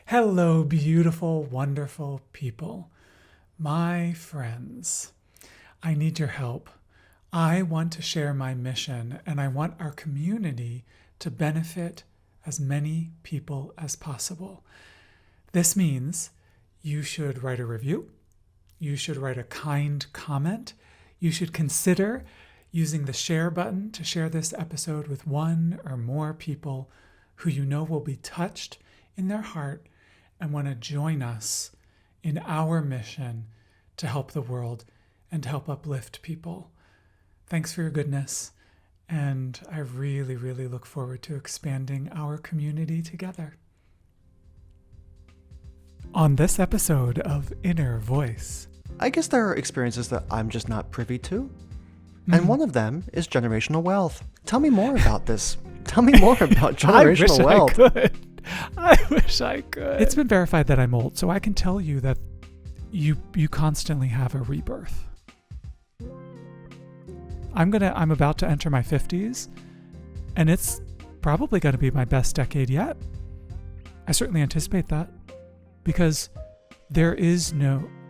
Hello, beautiful, wonderful people. My friends, I need your help. I want to share my mission and I want our community to benefit as many people as possible. This means you should write a review. You should write a kind comment. You should consider using the share button to share this episode with one or more people who you know will be touched in their heart and want to join us in our mission to help the world and to help uplift people. Thanks for your goodness, and I really, really look forward to expanding our community together. On this episode of Inner Voice, I guess there are experiences that I'm just not privy to. And one of them is generational wealth. Tell me more about this. Tell me more about generational wealth. I wish I could. It's been verified that I'm old, so I can tell you that you constantly have a rebirth. I'm about to enter my 50s, and it's probably going to be my best decade yet. I certainly anticipate that, because there is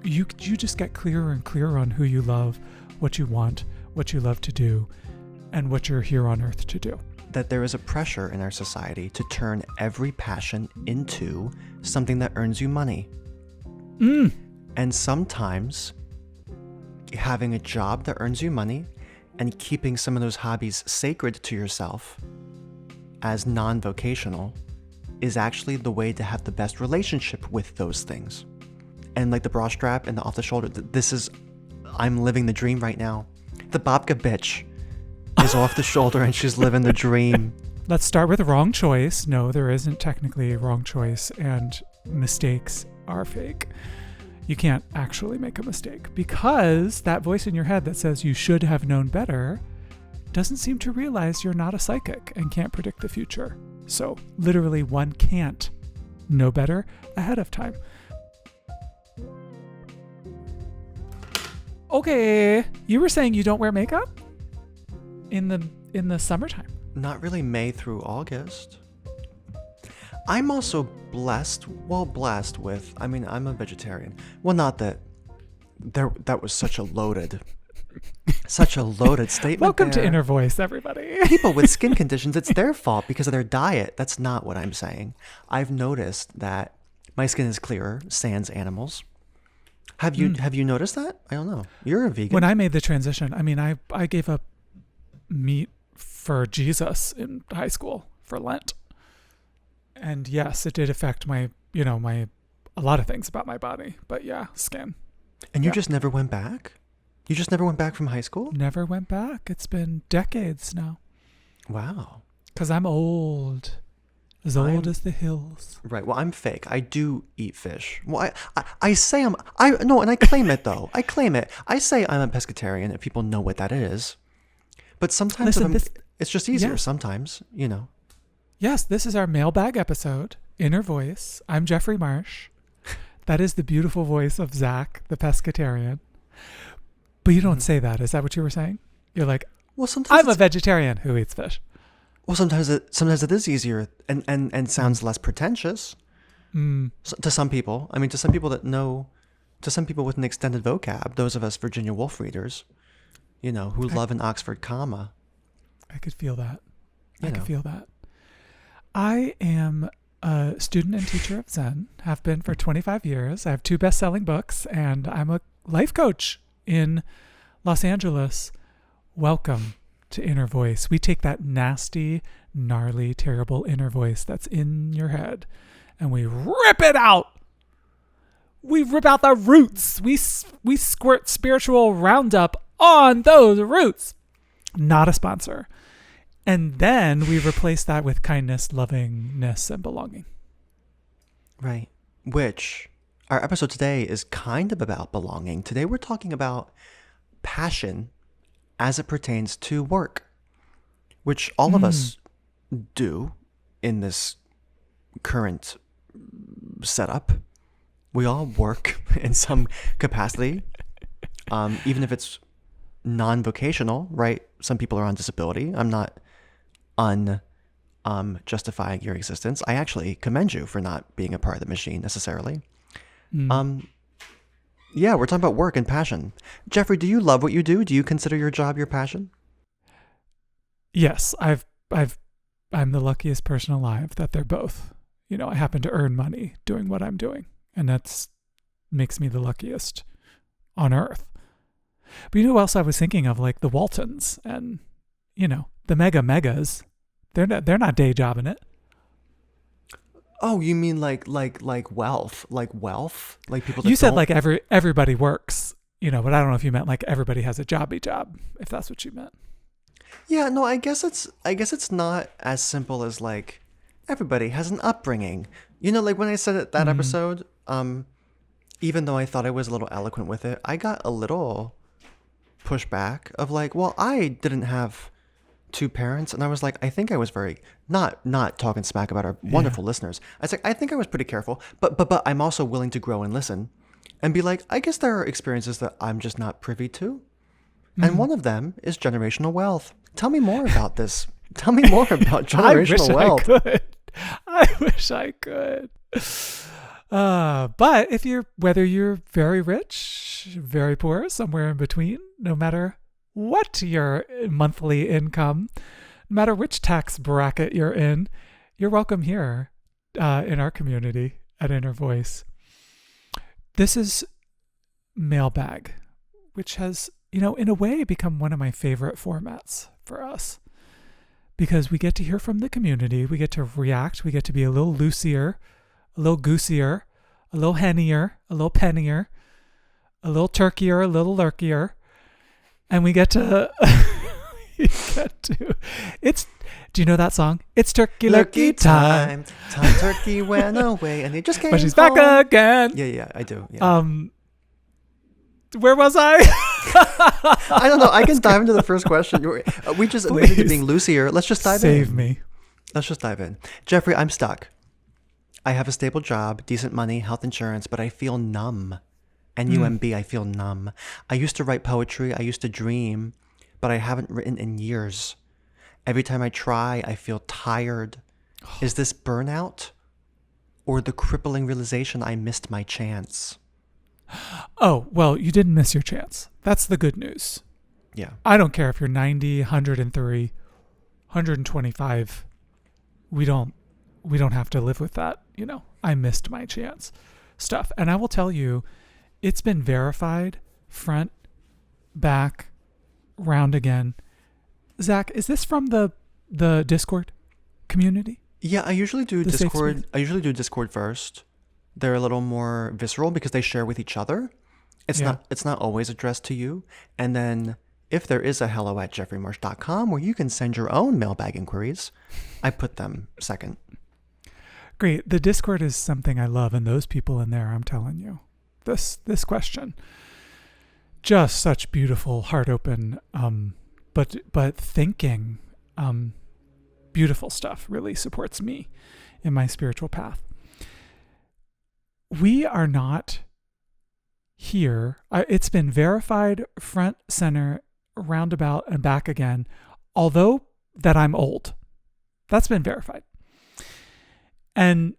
you just get clearer and clearer on who you love, what you want, what you love to do, and what you're here on earth to do. That there is a pressure in our society to turn every passion into something that earns you money. And sometimes having a job that earns you money and keeping some of those hobbies sacred to yourself as non-vocational is actually the way to have the best relationship with those things. And like the bra strap and the off the shoulder, I'm living the dream right now. The babka bitch is off the shoulder and she's living the dream. Let's start with wrong choice. No, there isn't technically a wrong choice, and mistakes are fake. You can't actually make a mistake because that voice in your head that says you should have known better doesn't seem to realize you're not a psychic and can't predict the future. So literally one can't know better ahead of time. Okay, you were saying you don't wear makeup in the summertime. Not really May through August. I'm also blessed with, I'm a vegetarian. Well, not that that was such a loaded statement. Welcome there. To Inner Voice, everybody. People with skin conditions, it's their fault because of their diet. That's not what I'm saying. I've noticed that my skin is clearer, sans animals. Have you noticed that? I don't know. You're a vegan. When I made the transition, I gave up meat for Jesus in high school for Lent. And yes, it did affect a lot of things about my body, but yeah, skin. And you just never went back? You just never went back from high school? Never went back. It's been decades now. Wow. Because I'm old. Old as the hills. Right. Well, I'm fake. I do eat fish. Well, I say and I claim it though. I claim it. I say I'm a pescatarian if people know what that is. But sometimes it's just easier sometimes, Yes, this is our Mailbag episode, Inner Voice. I'm Jeffrey Marsh. That is the beautiful voice of Zaq, the pescatarian. But you don't say that. Is that what you were saying? You're like, well, sometimes I'm a vegetarian who eats fish. Well, sometimes it is easier and sounds less pretentious to some people. To some people to some people with an extended vocab, those of us Virginia Woolf readers, who love an Oxford comma. I could feel that. I could feel that. I am a student and teacher of Zen, have been for 25 years. I have 2 best-selling books, and I'm a life coach in Los Angeles. Welcome to Inner Voice. We take that nasty, gnarly, terrible inner voice that's in your head and we rip it out. We rip out the roots. We squirt spiritual Roundup on those roots. Not a sponsor. And then we replace that with kindness, lovingness, and belonging. Right. Which our episode today is kind of about belonging. Today we're talking about passion as it pertains to work, which all of us do in this current setup. We all work in some capacity, even if it's non-vocational, right? Some people are on disability. I'm not justifying your existence. I actually commend you for not being a part of the machine necessarily. Yeah, we're talking about work and passion. Jeffrey, do you love what you do? Do you consider your job your passion? Yes, I'm the luckiest person alive that they're both. I happen to earn money doing what I'm doing, and that's makes me the luckiest on earth. But you know who else I was thinking of? Like the Waltons and, the megas. They're not day jobbing it. Oh, you mean like wealth? Like wealth? Like people that You said don't... like everybody works, but I don't know if you meant like everybody has a jobby job, if that's what you meant. Yeah, no, I guess it's not as simple as like everybody has an upbringing. Like when I said it that episode, even though I thought I was a little eloquent with it, I got a little pushback of like, well, I didn't have two parents, and I was like, I think I was very not talking smack about our wonderful listeners. I was like, I think I was pretty careful, but I'm also willing to grow and listen and be like, I guess there are experiences that I'm just not privy to. And one of them is generational wealth. Tell me more about this. Tell me more about generational wealth. I wish I could. But whether you're very rich, very poor, somewhere in between, no matter what your monthly income, no matter which tax bracket you're in, you're welcome here in our community at Inner Voice. This is Mailbag, which has, in a way become one of my favorite formats for us, because we get to hear from the community, we get to react, we get to be a little loosier, a little goosier, a little hennier, a little pennier, a little turkeyer, a little lurkier, and we get to do you know that song? It's turkey lurkey time. Time turkey went away and he just came but she's home. Back again. Yeah, I do. Yeah. Where was I? I don't know. I can dive into the first question. We just admitted to being loosier. Let's just dive in. Save me. Let's just dive in. Jeffrey, I'm stuck. I have a stable job, decent money, health insurance, but I feel numb. NUMB, I feel numb. I used to write poetry. I used to dream, but I haven't written in years. Every time I try, I feel tired. Is this burnout or the crippling realization I missed my chance? Oh, well, you didn't miss your chance. That's the good news. Yeah. I don't care if you're 90, 103, 125. We don't have to live with that, I missed my chance stuff. And I will tell you, it's been verified front, back, round again. Zach, is this from the Discord community? Yeah, I usually do Discord. I usually do Discord first. They're a little more visceral because they share with each other. It's not always addressed to you. And then if there is a hello@jeffreymarsh.com where you can send your own mailbag inquiries, I put them second. Great. The Discord is something I love, and those people in there, I'm telling you. This question. Just such beautiful, heart open, but thinking, beautiful stuff really supports me in my spiritual path. We are not here. It's been verified front, center, roundabout, and back again, although that I'm old. That's been verified. And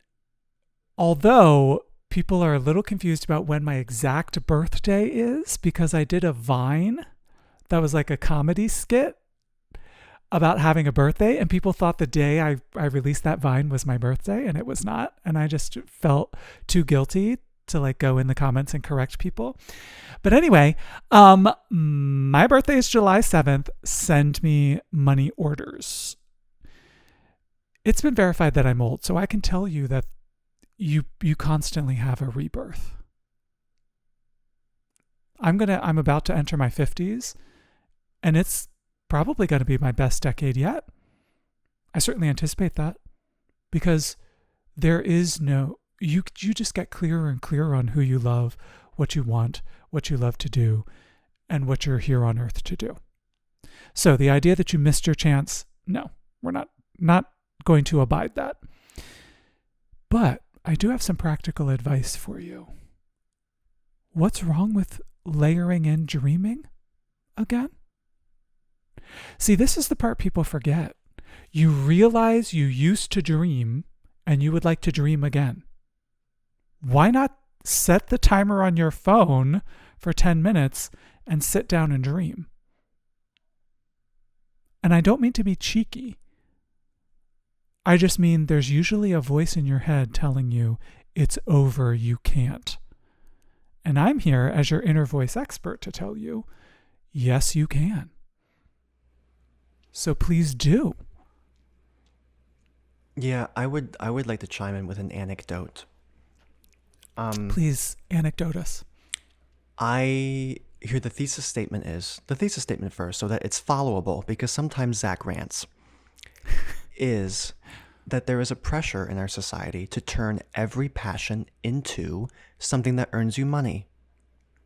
although people are a little confused about when my exact birthday is, because I did a Vine that was like a comedy skit about having a birthday, and people thought the day I released that Vine was my birthday, and it was not. And I just felt too guilty to like go in the comments and correct people. But anyway, my birthday is July 7th. Send me money orders. It's been verified that I'm old, so I can tell you that you constantly have a rebirth. I'm about to enter my 50s, and it's probably going to be my best decade yet. I certainly anticipate that, because there is you just get clearer and clearer on who you love, what you want, what you love to do, and what you're here on earth to do. So the idea that you missed your chance, no, we're not going to abide that. But I do have some practical advice for you. What's wrong with layering in dreaming again? See, this is the part people forget. You realize you used to dream and you would like to dream again. Why not set the timer on your phone for 10 minutes and sit down and dream? And I don't mean to be cheeky. I just mean there's usually a voice in your head telling you, it's over, you can't. And I'm here as your inner voice expert to tell you, yes, you can. So please do. Yeah, I would like to chime in with an anecdote. Please anecdote us. Here the thesis statement first, so that it's followable, because sometimes Zach rants, is that there is a pressure in our society to turn every passion into something that earns you money.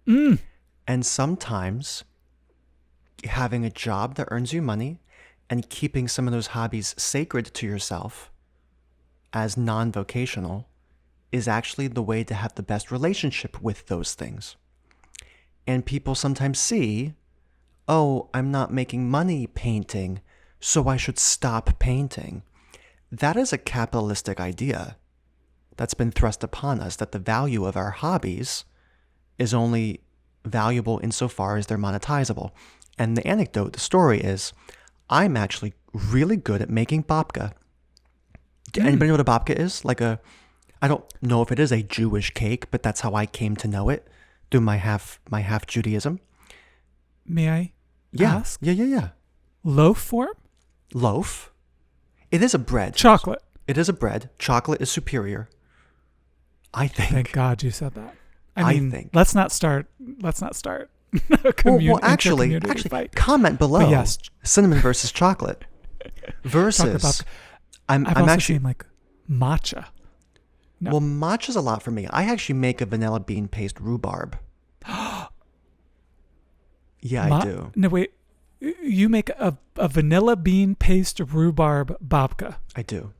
And sometimes having a job that earns you money and keeping some of those hobbies sacred to yourself as non-vocational is actually the way to have the best relationship with those things. And people sometimes see, oh, I'm not making money painting, so I should stop painting. That is a capitalistic idea that's been thrust upon us, that the value of our hobbies is only valuable insofar as they're monetizable. And the story is, I'm actually really good at making babka. Anybody know what a babka is? I don't know if it is a Jewish cake, but that's how I came to know it through my half Judaism. May I ask? Yeah. Loaf form? Loaf. It is a bread. Chocolate. It is a bread. Chocolate is superior, I think. Thank God you said that. I think. Let's not start a actually, fight. Comment below. But yes. Cinnamon versus chocolate. Versus, I'm also actually seen like matcha. No. Well, matcha's a lot for me. I actually make a vanilla bean paste rhubarb. Yeah, I do. No, wait. You make a vanilla bean paste rhubarb babka. I do.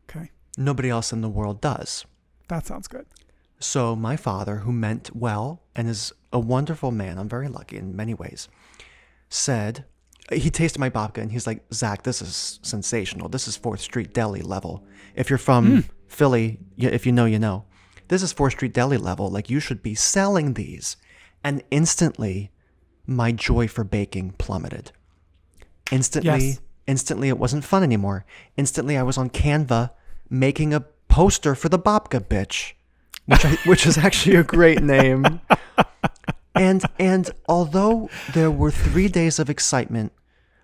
Okay. Nobody else in the world does. That sounds good. So my father, who meant well and is a wonderful man, I'm very lucky in many ways, said, he tasted my babka and he's like, Zach, this is sensational. This is 4th Street Deli level. If you're from Philly, if you know, you know. This is 4th Street Deli level. Like, you should be selling these. And instantly, my joy for baking plummeted. Instantly, it wasn't fun anymore. Instantly, I was on Canva making a poster for the babka bitch, which is actually a great name. And although there were 3 days of excitement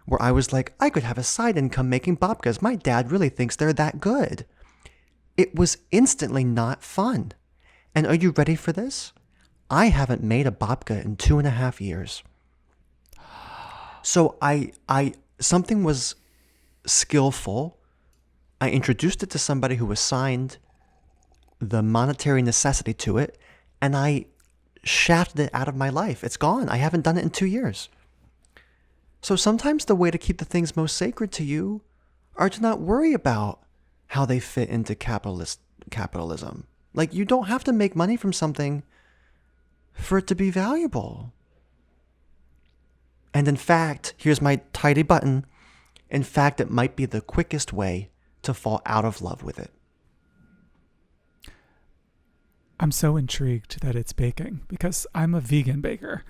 where I was like, I could have a side income making babkas. My dad really thinks they're that good. It was instantly not fun. And are you ready for this? I haven't made a babka in 2.5 years. So something was skillful. I introduced it to somebody who assigned the monetary necessity to it, and I shafted it out of my life. It's gone. I haven't done it in 2 years. So sometimes the way to keep the things most sacred to you are to not worry about how they fit into capitalism. Like, you don't have to make money from something for it to be valuable. And in fact, here's my tidy button. In fact, it might be the quickest way to fall out of love with it. I'm so intrigued that it's baking because I'm a vegan baker.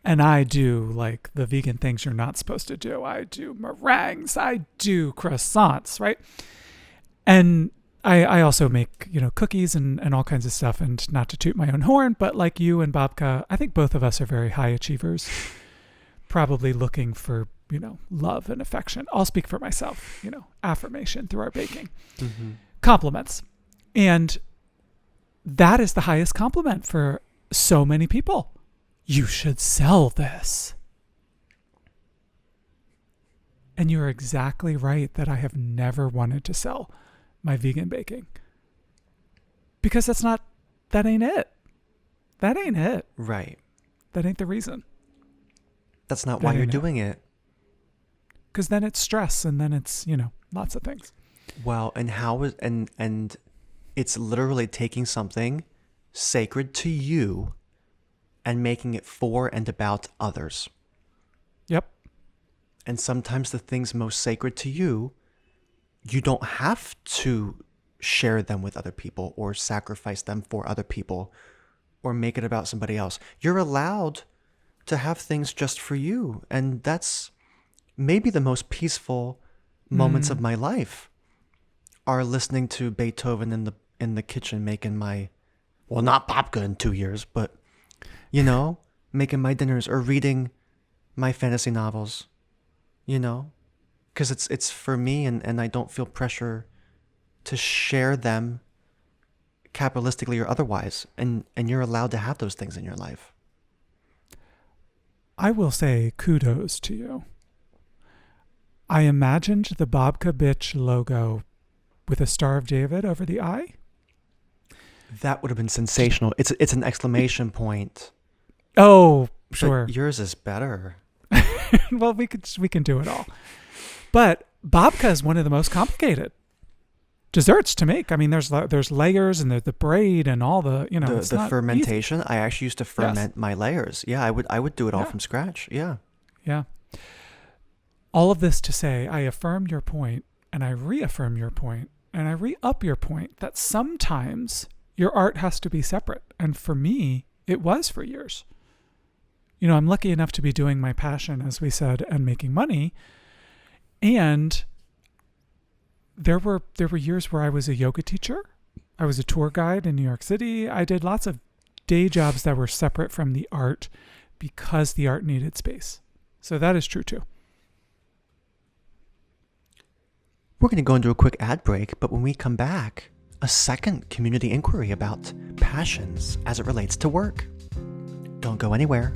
And I do like the vegan things you're not supposed to do. I do meringues. I do croissants, right? And I also make, cookies and all kinds of stuff. And not to toot my own horn, but like you and Babka, I think both of us are very high achievers, probably looking for, love and affection. I'll speak for myself, affirmation through our baking. Mm-hmm. Compliments. And that is the highest compliment for so many people. You should sell this. And you're exactly right that I have never wanted to sell my vegan baking. Because that ain't it. That ain't it. Right. That ain't the reason. That's not why you're doing it. Because then it's stress and then it's, lots of things. Well, and it's literally taking something sacred to you and making it for and about others. Yep. And sometimes the things most sacred to you, you don't have to share them with other people or sacrifice them for other people or make it about somebody else. You're allowed to have things just for you. And that's maybe the most peaceful moments of my life are listening to Beethoven in the kitchen making my, well, not babka in 2 years, but, you know, making my dinners or reading my fantasy novels, you know, because it's for me, and I don't feel pressure to share them capitalistically or otherwise. And you're allowed to have those things in your life. I will say kudos to you. I imagined the Babka Bitch logo with a Star of David over the eye. That would have been sensational. It's an exclamation point. Oh, sure. But yours is better. Well, we can do it all. But babka is one of the most complicated desserts to make. I mean, there's layers and the braid and all the, you know, the fermentation. Easy. I actually used to ferment my layers. Yeah, I would do it all from scratch. Yeah. Yeah. All of this to say, I affirm your point, and I reaffirm your point, and I re-up your point that sometimes your art has to be separate. And for me, it was for years. You know, I'm lucky enough to be doing my passion, as we said, and making money. And there were years where I was a yoga teacher. I was a tour guide in New York City. I did lots of day jobs that were separate from the art because the art needed space. So that is true too. We're going to go into a quick ad break, but when we come back, a second community inquiry about passions as it relates to work. Don't go anywhere.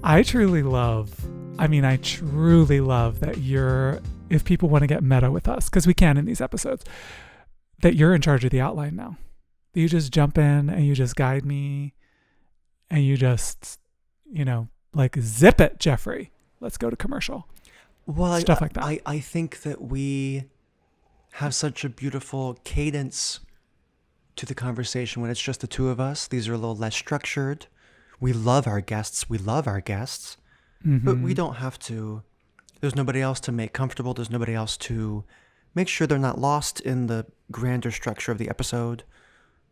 I truly love that if people want to get meta with us, because we can in these episodes, that you're in charge of the outline now. You just jump in and you just guide me and you just, you know, like zip it, Jeffrey. Let's go to commercial. Well, stuff like that. I think that we have such a beautiful cadence to the conversation when it's just the two of us. These are a little less structured. We love our guests. Mm-hmm. But we don't have to. There's nobody else to make comfortable. There's nobody else to make sure they're not lost in the grander structure of the episode.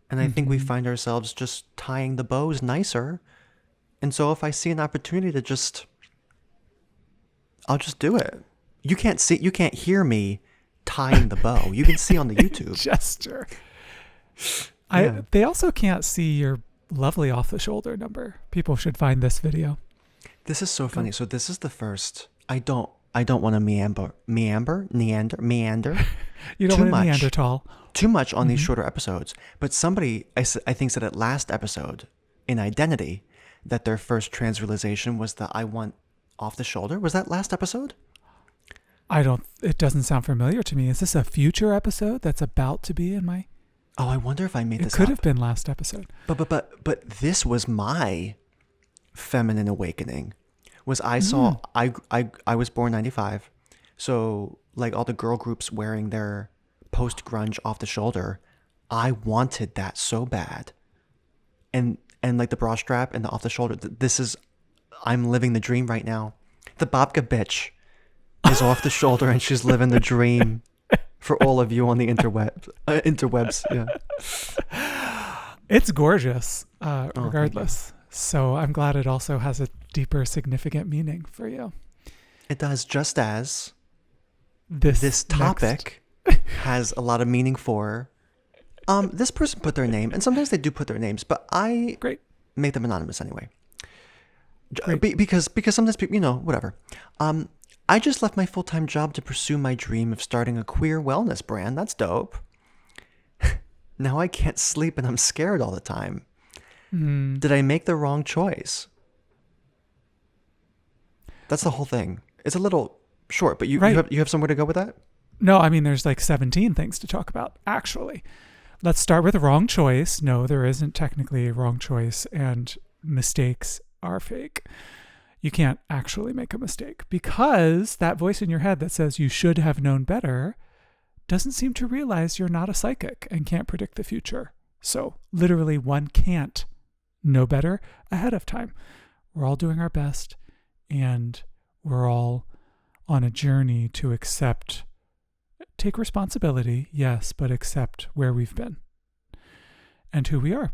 And I think we find ourselves just tying the bows nicer. And so if I see an opportunity to I'll just do it. You can't hear me tying the bow. You can see on the YouTube. Gesture. Yeah. They also can't see your lovely off the shoulder number. People should find this video. This is so funny. So this is the first. I don't want to meander. You don't want to Neanderthal. Too much on these shorter episodes. But somebody, I think, said at last episode in Identity that their first transrealization was the I want off the shoulder. Was that last episode? It doesn't sound familiar to me. Is this a future episode that's about to be in my... Oh, I wonder if I made this up. It could have been last episode. But this was my feminine awakening. Was I saw I was born 95. So like all the girl groups wearing their post grunge off the shoulder, I wanted that so bad. And like the bra strap and the off the shoulder, I'm living the dream right now. The babka bitch is off the shoulder and she's living the dream for all of you on the interwebs. Yeah. It's gorgeous, regardless. So I'm glad it also has a deeper, significant meaning for you. It does, just as this topic has a lot of meaning for this person put their name, and sometimes they do put their names, but I make them anonymous anyway. Because sometimes people, whatever. I just left my full-time job to pursue my dream of starting a queer wellness brand. That's dope. Now I can't sleep and I'm scared all the time. Did I make the wrong choice? That's the whole thing. It's a little short, but you have somewhere to go with that? No, I mean, there's like 17 things to talk about, actually. Let's start with the wrong choice. No, there isn't technically a wrong choice, and mistakes are fake. You can't actually make a mistake because that voice in your head that says you should have known better doesn't seem to realize you're not a psychic and can't predict the future. So literally one can't know better ahead of time. We're all doing our best, and we're all on a journey to take responsibility, yes, but accept where we've been and who we are.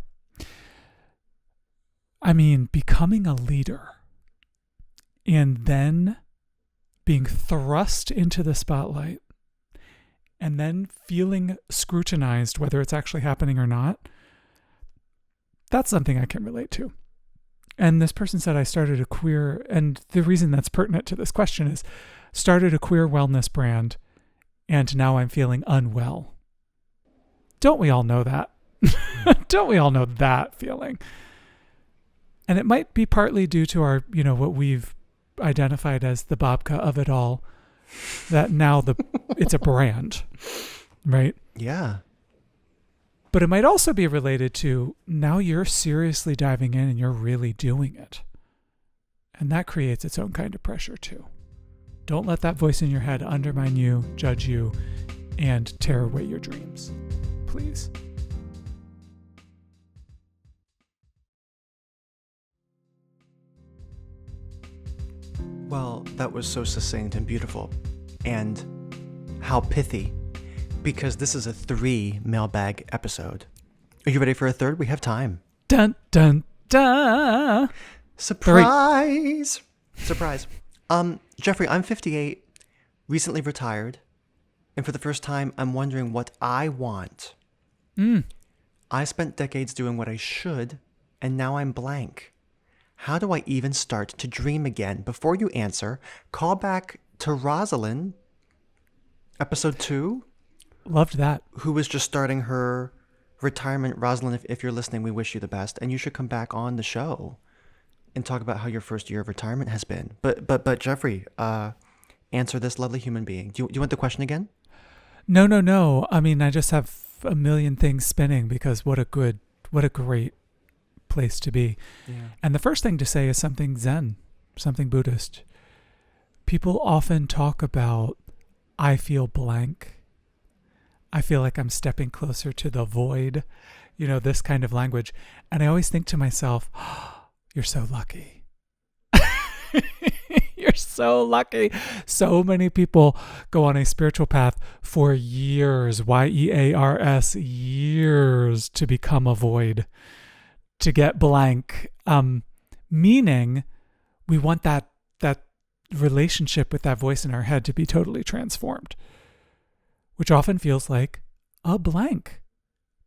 I mean, becoming a leader and then being thrust into the spotlight and then feeling scrutinized, whether it's actually happening or not, that's something I can relate to. And this person said, I started a queer, and the reason that's pertinent to this question is, started a queer wellness brand, and now I'm feeling unwell. Don't we all know that? Don't we all know that feeling? And it might be partly due to our, what we've identified as the babka of it all, that now it's a brand, right? Yeah. But it might also be related to now you're seriously diving in and you're really doing it. And that creates its own kind of pressure too. Don't let that voice in your head undermine you, judge you, and tear away your dreams. Please. Well, that was so succinct and beautiful. And how pithy. Because this is a 3 mailbag episode. Are you ready for a third? We have time. Dun, dun, dun. Surprise! Surprise. Jeffrey, I'm 58, recently retired, and for the first time, I'm wondering what I want. I spent decades doing what I should, and now I'm blank. How do I even start to dream again? Before you answer, call back to Rosalind, episode 2. Loved that. Who was just starting her retirement. Rosalind, if you're listening, we wish you the best. And you should come back on the show and talk about how your first year of retirement has been. But Jeffrey, answer this lovely human being. Do you want the question again? No. I mean, I just have a million things spinning because what a great place to be. Yeah. And the first thing to say is something Zen, something Buddhist. People often talk about, I feel blank. I feel like I'm stepping closer to the void, this kind of language. And I always think to myself, oh, you're so lucky. You're so lucky. So many people go on a spiritual path for years, years, years to become a void, to get blank. Meaning we want that relationship with that voice in our head to be totally transformed, which often feels like a blank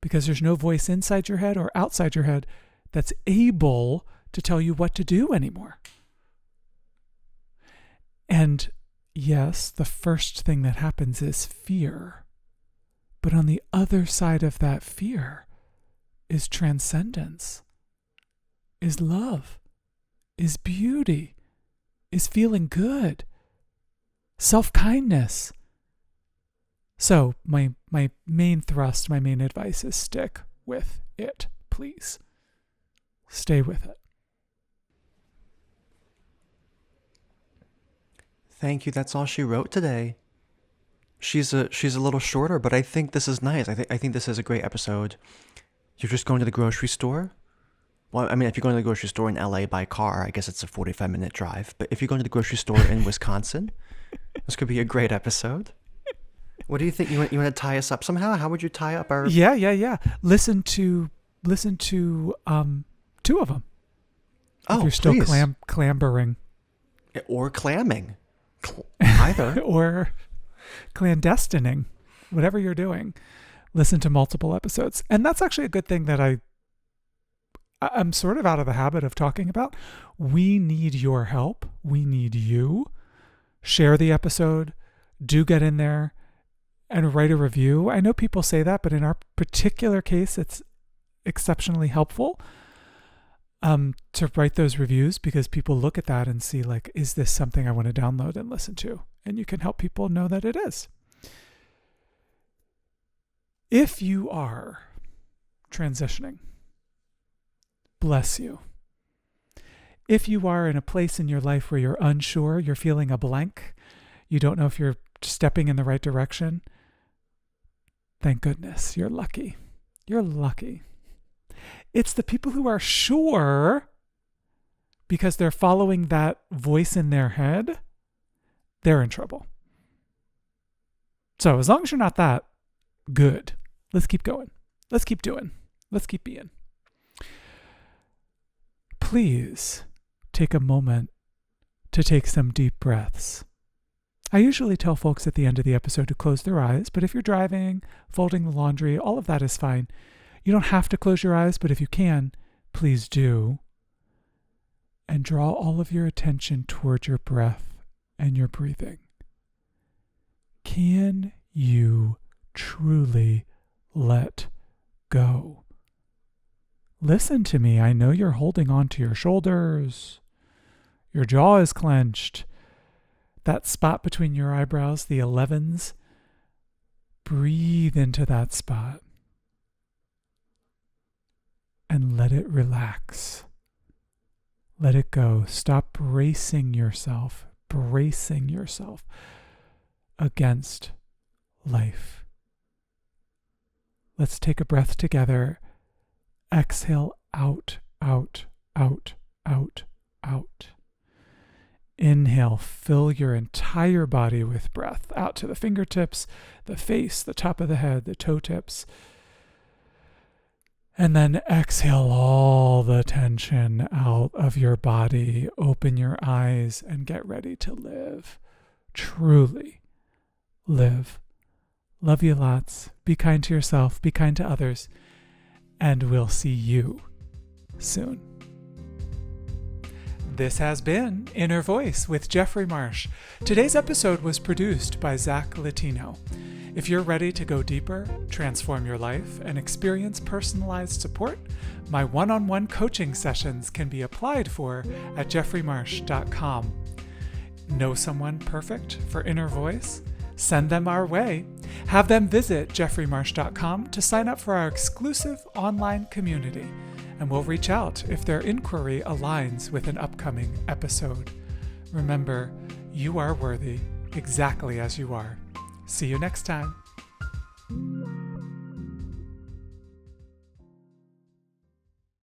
because there's no voice inside your head or outside your head that's able to tell you what to do anymore. And yes, the first thing that happens is fear. But on the other side of that fear is transcendence, is love, is beauty, is feeling good, self-kindness. So my main thrust, my main advice is stick with it, please. Stay with it. Thank you. That's all she wrote today. She's a little shorter, but I think this is nice. I think this is a great episode. You're just going to the grocery store? Well, I mean, if you're going to the grocery store in LA by car, I guess it's a 45-minute drive. But if you're going to the grocery store in Wisconsin, this could be a great episode. What do you think? You want to tie us up somehow? How would you tie up our... Yeah. Listen to 2 of them. Oh, if you're still please. clambering. Or clamming. Either. Or clandestining. Whatever you're doing. Listen to multiple episodes. And that's actually a good thing that I'm sort of out of the habit of talking about. We need your help. We need you. Share the episode. Do get in there and write a review. I know people say that, but in our particular case, it's exceptionally helpful to write those reviews because people look at that and see, like, is this something I want to download and listen to? And you can help people know that it is. If you are transitioning, bless you. If you are in a place in your life where you're unsure, you're feeling a blank, you don't know if you're stepping in the right direction, Thank goodness. You're lucky. You're lucky. It's the people who are sure because they're following that voice in their head, they're in trouble. So as long as you're not that, good. Let's keep going. Let's keep doing. Let's keep being. Please take a moment to take some deep breaths. I usually tell folks at the end of the episode to close their eyes, but if you're driving, folding the laundry, all of that is fine. You don't have to close your eyes, but if you can, please do. And draw all of your attention toward your breath and your breathing. Can you truly let go? Listen to me. I know you're holding on to your shoulders. Your jaw is clenched. That spot between your eyebrows, the 11s, breathe into that spot and let it relax. Let it go. Stop bracing yourself against life. Let's take a breath together. Exhale out, out, out, out, out. Inhale, fill your entire body with breath out to the fingertips, the face, the top of the head, the toe tips. And then exhale all the tension out of your body. Open your eyes and get ready to live. Truly live. Love you lots. Be kind to yourself. Be kind to others. And we'll see you soon. This has been Inner Voice with Jeffrey Marsh. Today's episode was produced by Zaq Latino. If you're ready to go deeper, transform your life, and experience personalized support, my one-on-one coaching sessions can be applied for at jeffreymarsh.com. Know someone perfect for Inner Voice? Send them our way. Have them visit jeffreymarsh.com to sign up for our exclusive online community, and we'll reach out if their inquiry aligns with an upcoming episode. Remember, you are worthy exactly as you are. See you next time.